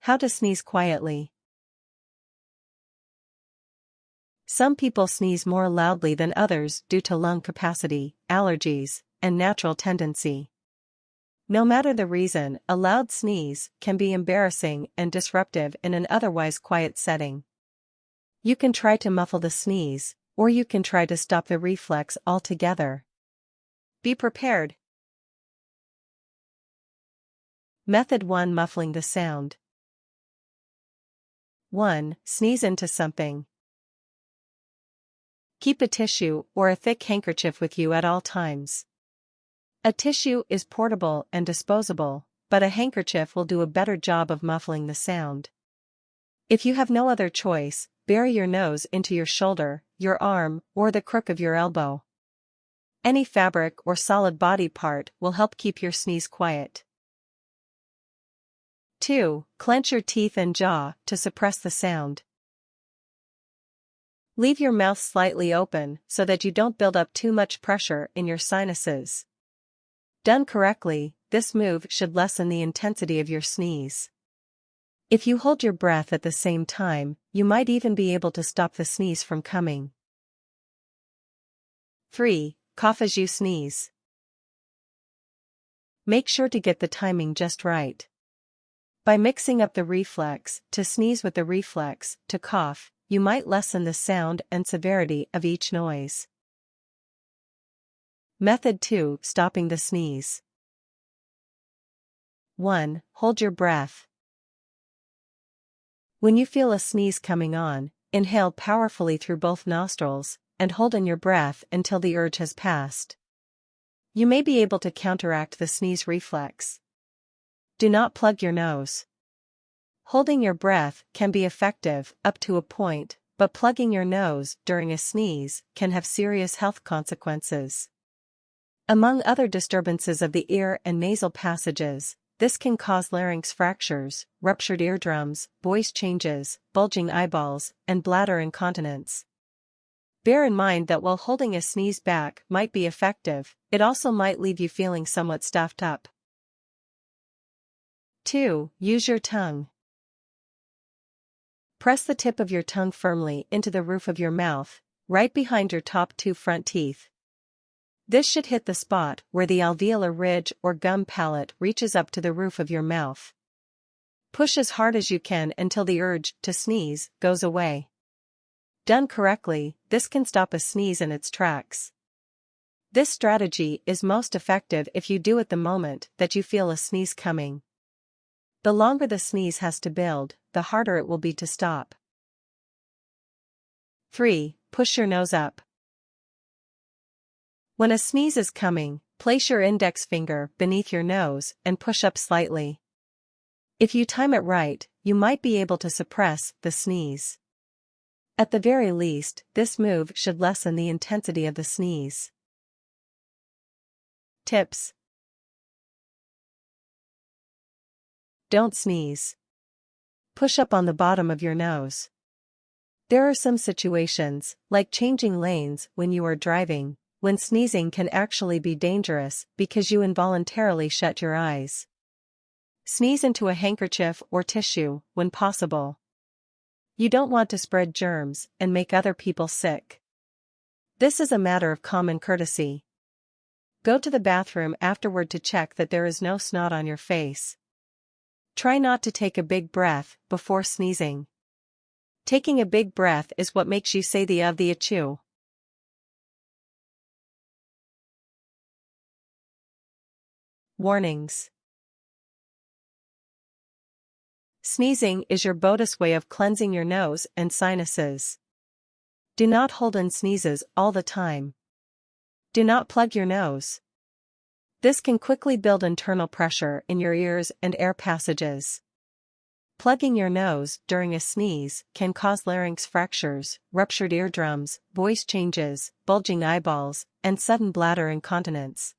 How to sneeze quietly. Some people sneeze more loudly than others due to lung capacity, allergies, and natural tendency. No matter the reason, a loud sneeze can be embarrassing and disruptive in an otherwise quiet setting. You can try to muffle the sneeze, or you can try to stop the reflex altogether. Be prepared. Method 1. Muffling the sound. 1. Sneeze into something. Keep a tissue or a thick handkerchief with you at all times. A tissue is portable and disposable, but a handkerchief will do a better job of muffling the sound. If you have no other choice, bury your nose into your shoulder, your arm, or the crook of your elbow. Any fabric or solid body part will help keep your sneeze quiet. 2. Clench your teeth and jaw to suppress the sound. Leave your mouth slightly open so that you don't build up too much pressure in your sinuses. Done correctly, this move should lessen the intensity of your sneeze. If you hold your breath at the same time, you might even be able to stop the sneeze from coming. 3. Cough as you sneeze. Make sure to get the timing just right. By mixing up the reflex to sneeze with the reflex to cough, you might lessen the sound and severity of each noise. Method 2. Stopping the sneeze. 1. Hold your breath. When you feel a sneeze coming on, inhale powerfully through both nostrils, and hold in your breath until the urge has passed. You may be able to counteract the sneeze reflex. Do not plug your nose. Holding your breath can be effective up to a point, but plugging your nose during a sneeze can have serious health consequences. Among other disturbances of the ear and nasal passages, this can cause larynx fractures, ruptured eardrums, voice changes, bulging eyeballs, and bladder incontinence. Bear in mind that while holding a sneeze back might be effective, it also might leave you feeling somewhat stuffed up. 2. Use your tongue. Press the tip of your tongue firmly into the roof of your mouth, right behind your top 2 front teeth. This should hit the spot where the alveolar ridge or gum palate reaches up to the roof of your mouth. Push as hard as you can until the urge to sneeze goes away. Done correctly, this can stop a sneeze in its tracks. This strategy is most effective if you do it the moment that you feel a sneeze coming. The longer the sneeze has to build, the harder it will be to stop. 3. Push your nose up. When a sneeze is coming, place your index finger beneath your nose and push up slightly. If you time it right, you might be able to suppress the sneeze. At the very least, this move should lessen the intensity of the sneeze. Tips. Don't sneeze. Push up on the bottom of your nose. There are some situations, like changing lanes when you are driving, when sneezing can actually be dangerous because you involuntarily shut your eyes. Sneeze into a handkerchief or tissue when possible. You don't want to spread germs and make other people sick. This is a matter of common courtesy. Go to the bathroom afterward to check that there is no snot on your face. Try not to take a big breath before sneezing. Taking a big breath is what makes you say the achoo. Warnings. Sneezing is your bogus way of cleansing your nose and sinuses. Do not hold in sneezes all the time. Do not plug your nose. This can quickly build internal pressure in your ears and air passages. Plugging your nose during a sneeze can cause larynx fractures, ruptured eardrums, voice changes, bulging eyeballs, and sudden bladder incontinence.